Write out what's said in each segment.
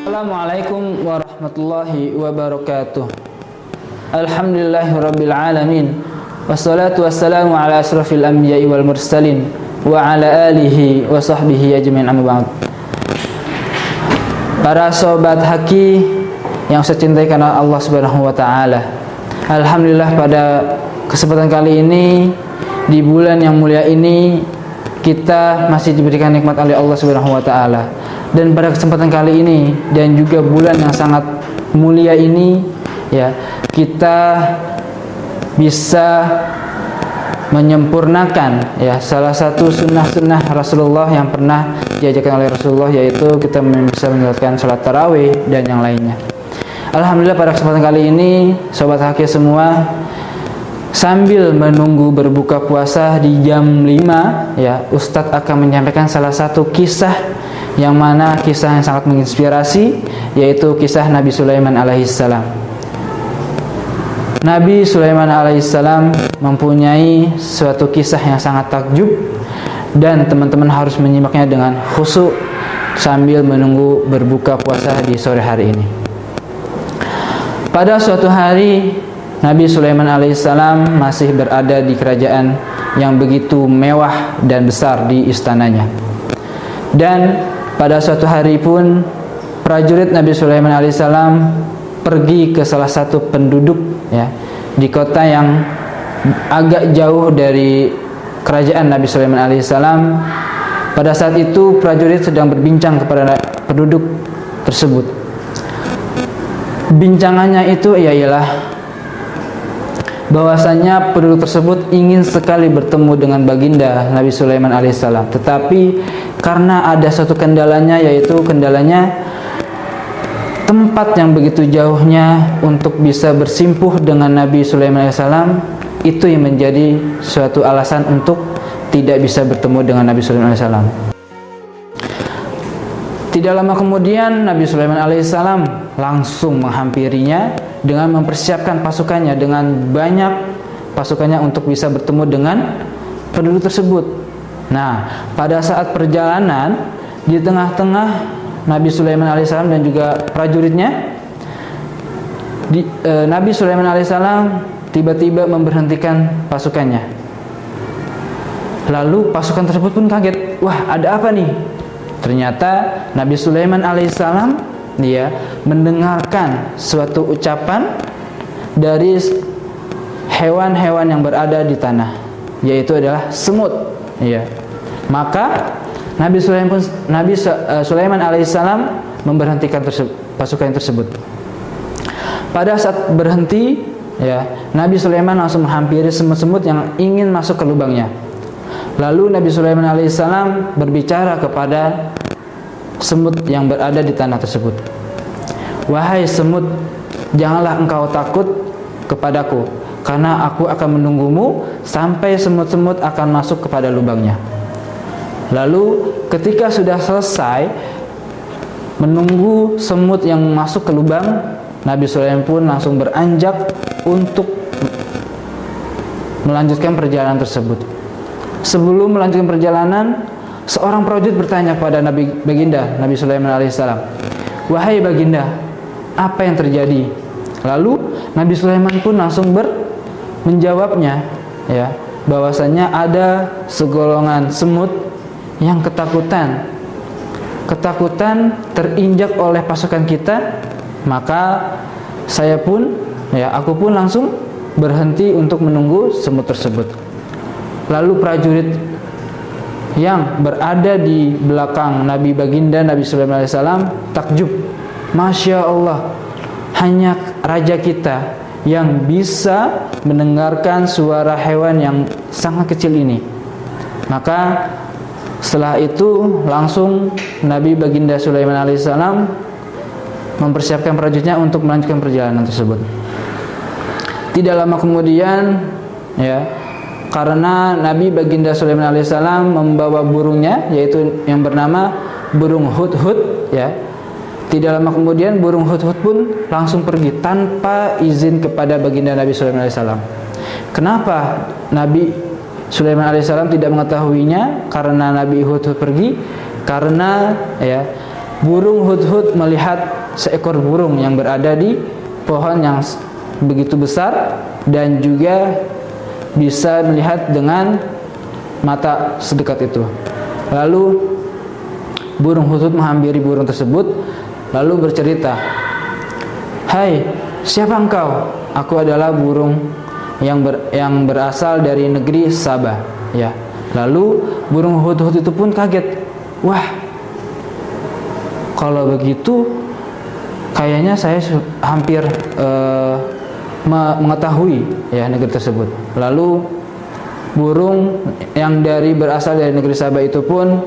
Assalamualaikum warahmatullahi wabarakatuh. Alhamdulillahirabbil alamin. Wassalatu wassalamu ala asrofil anbiya'i wal mursalin wa ala alihi wa sahbihi ajmain, amma ba'd. Para sahabat haki yang saya cintai karena Allah Subhanahu wa taala. Alhamdulillah, pada kesempatan kali ini di bulan yang mulia ini kita masih diberikan nikmat oleh Allah Subhanahu wa taala. Dan pada kesempatan kali ini dan juga bulan yang sangat mulia ini, ya, kita bisa menyempurnakan, ya, salah satu sunnah Rasulullah yang pernah diajarkan oleh Rasulullah, yaitu kita bisa menjalankan salat tarawih dan yang lainnya. Alhamdulillah, pada kesempatan kali ini sobat haki semua, sambil menunggu berbuka puasa di jam 5, ya, Ustadz akan menyampaikan salah satu kisah yang mana kisah yang sangat menginspirasi, yaitu kisah Nabi Sulaiman alaihissalam. Nabi Sulaiman alaihissalam mempunyai suatu kisah yang sangat takjub, dan teman-teman harus menyimaknya dengan khusyuk sambil menunggu berbuka puasa di sore hari ini. Pada suatu hari, Nabi Sulaiman alaihissalam masih berada di kerajaan yang begitu mewah dan besar di istananya. Dan pada suatu hari pun prajurit Nabi Sulaiman alaihissalam pergi ke salah satu penduduk, ya, di kota yang agak jauh dari kerajaan Nabi Sulaiman alaihissalam. Pada saat itu prajurit sedang berbincang kepada penduduk tersebut. Bincangannya itu ialah bahwasanya penduduk tersebut ingin sekali bertemu dengan baginda Nabi Sulaiman alaihissalam, tetapi karena ada suatu kendalanya, yaitu kendalanya tempat yang begitu jauhnya untuk bisa bersimpuh dengan Nabi Sulaiman alaihissalam, itu yang menjadi suatu alasan untuk tidak bisa bertemu dengan Nabi Sulaiman alaihissalam. Tidak lama kemudian Nabi Sulaiman alaihissalam langsung menghampirinya dengan mempersiapkan pasukannya, dengan banyak pasukannya untuk bisa bertemu dengan penduduk tersebut. Nah, pada saat perjalanan, di tengah-tengah Nabi Sulaiman alaihissalam dan juga prajuritnya, Nabi Sulaiman alaihissalam tiba-tiba memberhentikan pasukannya. Lalu pasukan tersebut pun kaget. Wah, ada apa nih? Ternyata Nabi Sulaiman alaihissalam, dia mendengarkan suatu ucapan dari hewan-hewan yang berada di tanah, yaitu adalah semut, ya. Maka Nabi Sulaiman alaihissalam memberhentikan pasukan tersebut. Pada saat berhenti, ya, Nabi Sulaiman langsung menghampiri semut-semut yang ingin masuk ke lubangnya. Lalu Nabi Sulaiman alaihissalam berbicara kepada semut yang berada di tanah tersebut. Wahai semut, janganlah engkau takut kepadaku, karena aku akan menunggumu sampai semut-semut akan masuk kepada lubangnya. Lalu ketika sudah selesai menunggu semut yang masuk ke lubang, Nabi Sulaiman pun langsung beranjak untuk melanjutkan perjalanan tersebut. Sebelum melanjutkan perjalanan, seorang prajurit bertanya kepada baginda Nabi Sulaiman alaihissalam, wahai baginda, apa yang terjadi? Lalu Nabi Sulaiman pun langsung menjawabnya, ya, bahwasanya ada segolongan semut yang ketakutan terinjak oleh pasukan kita. Maka aku pun langsung berhenti untuk menunggu semut tersebut. Lalu prajurit yang berada di belakang Nabi baginda Nabi Sulaiman alaihissalam takjub. Masya Allah, hanya raja kita yang bisa mendengarkan suara hewan yang sangat kecil ini. Maka setelah itu langsung Nabi baginda Sulaiman alaihissalam mempersiapkan prajuritnya untuk melanjutkan perjalanan tersebut. Tidak lama kemudian, ya, karena Nabi baginda Sulaiman alaihissalam membawa burungnya, yaitu yang bernama burung hudhud, ya. Tidak lama kemudian burung hudhud pun langsung pergi tanpa izin kepada baginda Nabi Sulaiman alaihissalam. Kenapa Nabi Sulaiman alaihissalam tidak mengetahuinya? Karena Nabi hudhud pergi Karena ya, burung hudhud melihat seekor burung yang berada di pohon yang begitu besar dan juga bisa melihat dengan mata sedekat itu. Lalu burung hudhud menghampiri burung tersebut lalu bercerita, "Hai, siapa engkau?" "Aku adalah burung yang berasal dari negeri Sabah." Ya. Lalu burung hudhud itu pun kaget. "Wah, kalau begitu kayaknya saya hampir mengetahui ya negeri tersebut." Lalu burung yang berasal dari negeri Sabah itu pun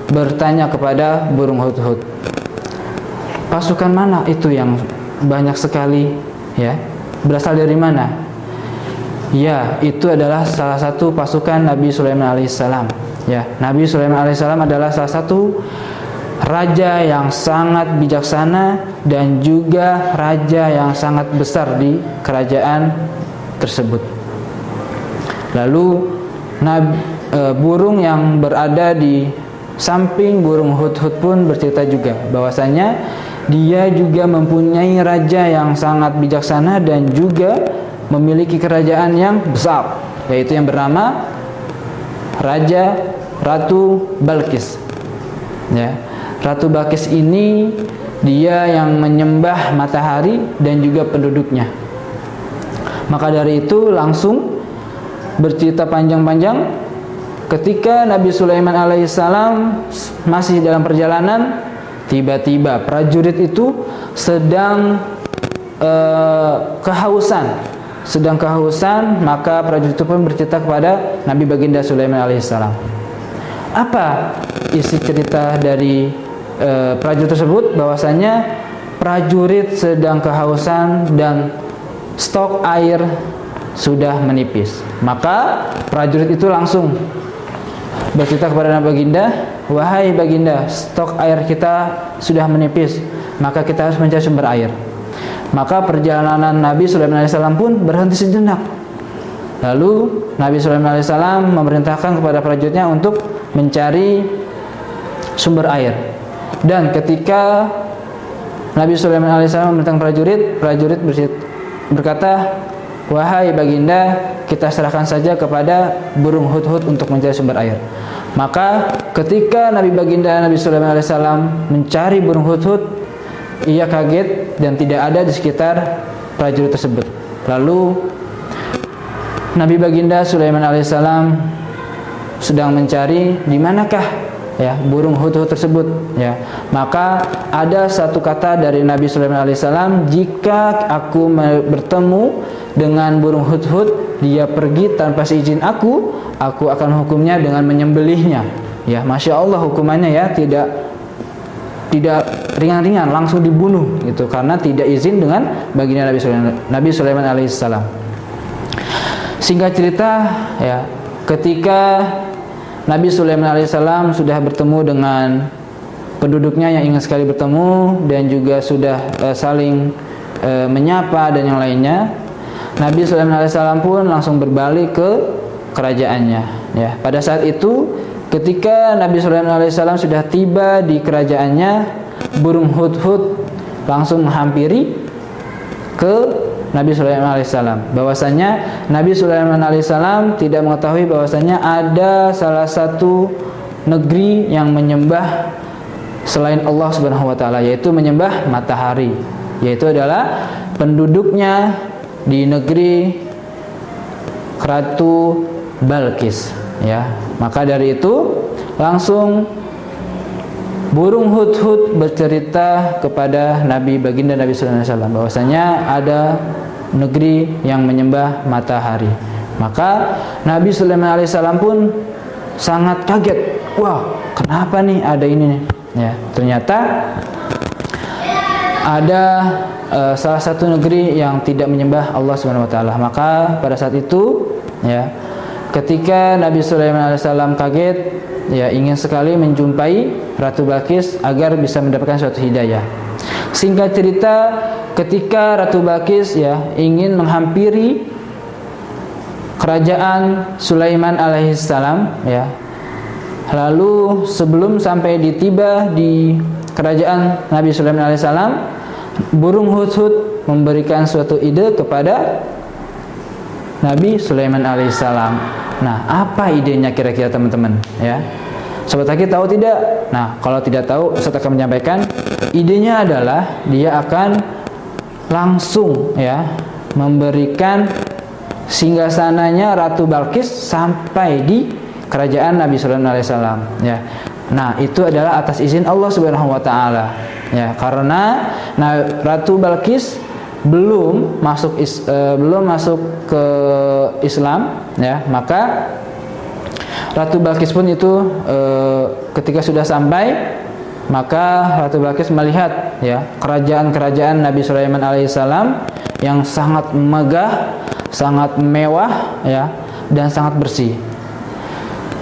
bertanya kepada burung hudhud, "Pasukan mana itu yang banyak sekali ya? Berasal dari mana?" "Ya, itu adalah salah satu pasukan Nabi Sulaiman alaihissalam." Ya, Nabi Sulaiman alaihissalam adalah salah satu raja yang sangat bijaksana dan juga raja yang sangat besar di kerajaan tersebut. Lalu burung yang berada di samping burung hudhud pun bercerita juga bahwasanya dia juga mempunyai raja yang sangat bijaksana dan juga memiliki kerajaan yang besar, yaitu yang bernama Ratu Balqis. Ya. Ratu Balqis ini dia yang menyembah matahari dan juga penduduknya. Maka dari itu langsung bercerita panjang-panjang, ketika Nabi Sulaiman alaihissalam masih dalam perjalanan, tiba-tiba prajurit itu sedang kehausan, maka prajurit itu pun bercerita kepada Nabi Baginda Sulaiman alaihissalam. Apa isi cerita dari prajurit tersebut? Bahwasanya prajurit sedang kehausan dan stok air sudah menipis. Maka prajurit itu langsung bercerita kepada Nabi Baginda, "Wahai Baginda, stok air kita sudah menipis, maka kita harus mencari sumber air." Maka perjalanan Nabi Sulaiman alaihissalam pun berhenti sejenak. Lalu Nabi Sulaiman alaihissalam memerintahkan kepada prajuritnya untuk mencari sumber air. Dan ketika Nabi Sulaiman alaihissalam memerintahkan prajurit berkata, "Wahai Baginda, kita serahkan saja kepada burung hudhud untuk mencari sumber air." Maka ketika Nabi Baginda Nabi Sulaiman alaihissalam mencari burung hudhud, ia kaget dan tidak ada di sekitar prajurit tersebut. Lalu Nabi Baginda Sulaiman alaihissalam sedang mencari di manakah ya burung hudhud tersebut ya. Maka ada satu kata dari Nabi Sulaiman alaihissalam, "Jika aku bertemu dengan burung hudhud, dia pergi tanpa seizin aku akan menghukumnya dengan menyembelihnya." Ya, Masya Allah hukumannya ya, tidak ringan-ringan, langsung dibunuh gitu, karena tidak izin dengan baginda Nabi Sulaiman alaihissalam. Singkat cerita ya, ketika Nabi Sulaiman alaihissalam sudah bertemu dengan penduduknya yang ingin sekali bertemu dan juga sudah saling menyapa dan yang lainnya, Nabi Sulaiman alaihissalam pun langsung berbalik ke kerajaannya. Ya, pada saat itu ketika Nabi Sulaiman alaihissalam sudah tiba di kerajaannya, burung hudhud langsung menghampiri ke Nabi Sulaiman alaihissalam. Bahwasanya Nabi Sulaiman alaihissalam tidak mengetahui bahwasanya ada salah satu negeri yang menyembah selain Allah Subhanahu wa taala, yaitu menyembah matahari, yaitu adalah penduduknya di negeri Ratu Balqis ya. Maka dari itu langsung burung hudhud bercerita kepada Nabi Baginda Nabi Sulaiman alaihissalam bahwasanya ada negeri yang menyembah matahari. Maka Nabi Sulaiman alaihissalam pun sangat kaget. Wah, kenapa nih ada ini nih? Ya, ternyata ada salah satu negeri yang tidak menyembah Allah Subhanahu wa taala. Maka pada saat itu ya, ketika Nabi Sulaiman alaihissalam kaget, ya ingin sekali menjumpai Ratu Balqis agar bisa mendapatkan suatu hidayah. Singkat cerita, ketika Ratu Balqis ya ingin menghampiri kerajaan Sulaiman alaihissalam ya, Lalu sebelum sampai tiba di kerajaan Nabi Sulaiman alaihissalam, burung hudhud memberikan suatu ide kepada Nabi Sulaiman alaihissalam. Nah, apa idenya kira-kira teman-teman? Ya, Sobat Haki tahu tidak? Nah, kalau tidak tahu, Ustaz akan menyampaikan. Idenya adalah dia akan langsung ya memberikan singgasananya Ratu Balqis sampai di kerajaan Nabi Sulaiman alaihissalam. Ya, nah itu adalah atas izin Allah Subhanahu Wa Taala. Ya, karena Ratu Balqis belum masuk ke Islam, ya, maka Ratu Balqis pun itu ketika sudah sampai, maka Ratu Balqis melihat ya kerajaan-kerajaan Nabi Sulaiman alaihissalam yang sangat megah, sangat mewah, ya, dan sangat bersih.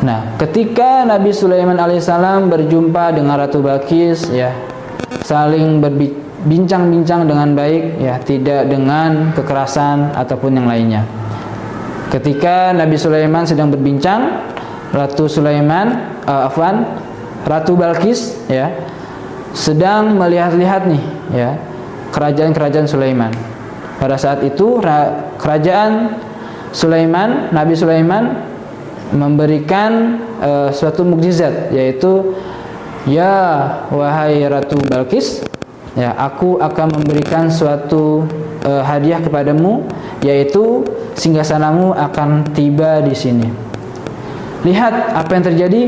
Nah, ketika Nabi Sulaiman alaihissalam berjumpa dengan Ratu Balqis, ya, saling berbincang-bincang dengan baik, ya, tidak dengan kekerasan ataupun yang lainnya. Ketika Nabi Sulaiman sedang berbincang, Ratu Balqis, ya, sedang melihat-lihat nih, ya, kerajaan-kerajaan Sulaiman. Pada saat itu kerajaan Sulaiman, Nabi Sulaiman memberikan suatu mukjizat, yaitu, ya wahai Ratu Balqis, ya, aku akan memberikan suatu hadiah kepadamu, yaitu singgasanamu akan tiba di sini. Lihat apa yang terjadi.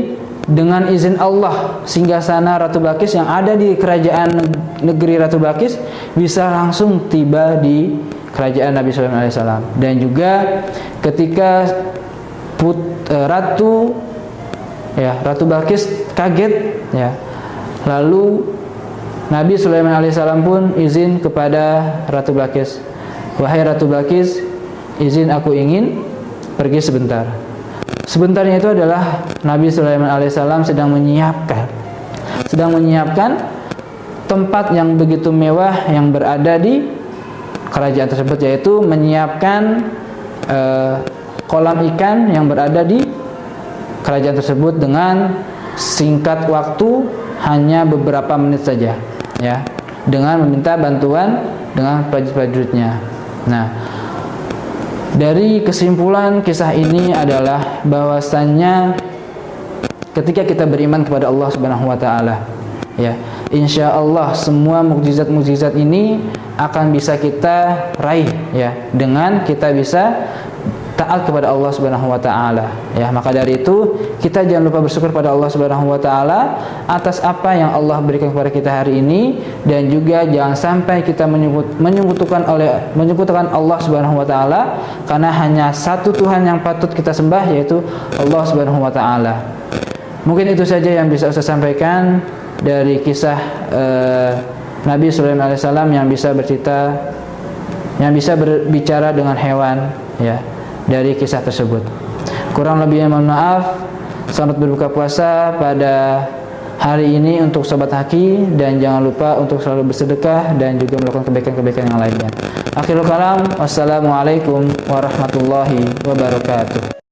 Dengan izin Allah, singgasana Ratu Balqis yang ada di kerajaan negeri Ratu Balqis bisa langsung tiba di kerajaan Nabi Sulaiman alaihissalam. Dan juga ketika Ratu Balqis kaget, ya, lalu Nabi Sulaiman alaihissalam pun izin kepada Ratu Balqis, wahai Ratu Balqis, izin aku ingin pergi sebentar. Sebentarnya itu adalah Nabi Sulaiman alaihissalam sedang menyiapkan tempat yang begitu mewah yang berada di kerajaan tersebut, yaitu menyiapkan kolam ikan yang berada di kerajaan tersebut dengan singkat waktu, hanya beberapa menit saja, ya, dengan meminta bantuan dengan prajurit-prajuritnya. Nah, dari kesimpulan kisah ini adalah bahwasannya ketika kita beriman kepada Allah Subhanahu Wa Taala, ya, insya Allah semua mukjizat-mukjizat ini akan bisa kita raih, ya, dengan kita bisa taat kepada Allah Subhanahu Wa Taala. Ya, maka dari itu kita jangan lupa bersyukur pada Allah Subhanahu Wa Taala atas apa yang Allah berikan kepada kita hari ini, dan juga jangan sampai kita menyekutukan Allah Subhanahu Wa Taala, karena hanya satu Tuhan yang patut kita sembah, yaitu Allah Subhanahu Wa Taala. Mungkin itu saja yang bisa saya sampaikan dari kisah Nabi Sulaiman alaihissalam yang bisa berbicara dengan hewan, ya, dari kisah tersebut. Kurang lebihnya mohon maaf. Selamat berbuka puasa pada hari ini untuk Sobat Haki, dan jangan lupa untuk selalu bersedekah dan juga melakukan kebaikan-kebaikan yang lainnya. Akhirul kalam, wassalamualaikum warahmatullahi wabarakatuh.